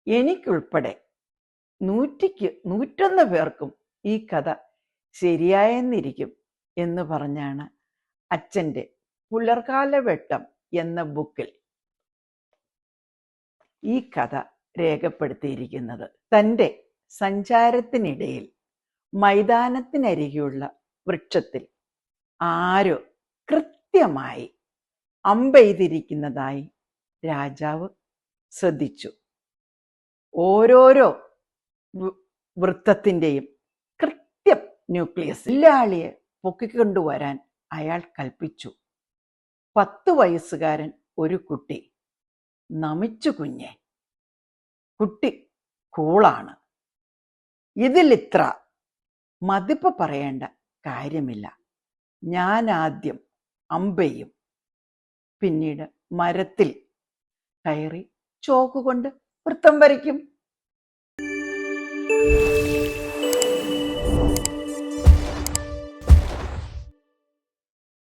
എനിക്കുൾപ്പെടെ 101 പേർക്കും ഈ കഥ ശരിയായെന്നിരിക്കും എന്ന് പറഞ്ഞാണ് അച്ഛൻ്റെ പുലർകാലവെട്ടം എന്ന ബുക്കിൽ ഈ കഥ രേഖപ്പെടുത്തിയിരിക്കുന്നത്. തൻ്റെ സഞ്ചാരത്തിനിടയിൽ മൈതാനത്തിനരികെയുള്ള വൃക്ഷത്തിൽ ആരോ കൃത്യമായി അമ്പെയ്തിരിക്കുന്നതായി രാജാവ് ശ്രദ്ധിച്ചു. ഓരോരോ വൃത്തത്തിൻ്റെയും കൃത്യം ന്യൂക്ലിയസ്. വില്ലാളിയെ പൊക്കിക്കൊണ്ടുവരാൻ അയാൾ കൽപ്പിച്ചു. 10 വയസ്സുകാരൻ ഒരു കുട്ടി. നമിച്ചു കുഞ്ഞെ, കുട്ടി കൂളാണ്. ഇതിലിത്ര മതിപ്പ് പറയേണ്ട കാര്യമില്ല. ഞാൻ ആദ്യം അമ്പെയ്യും, പിന്നീട് മരത്തിൽ കയറി ചോക്കുകൊണ്ട് വൃത്തം വരയ്ക്കും.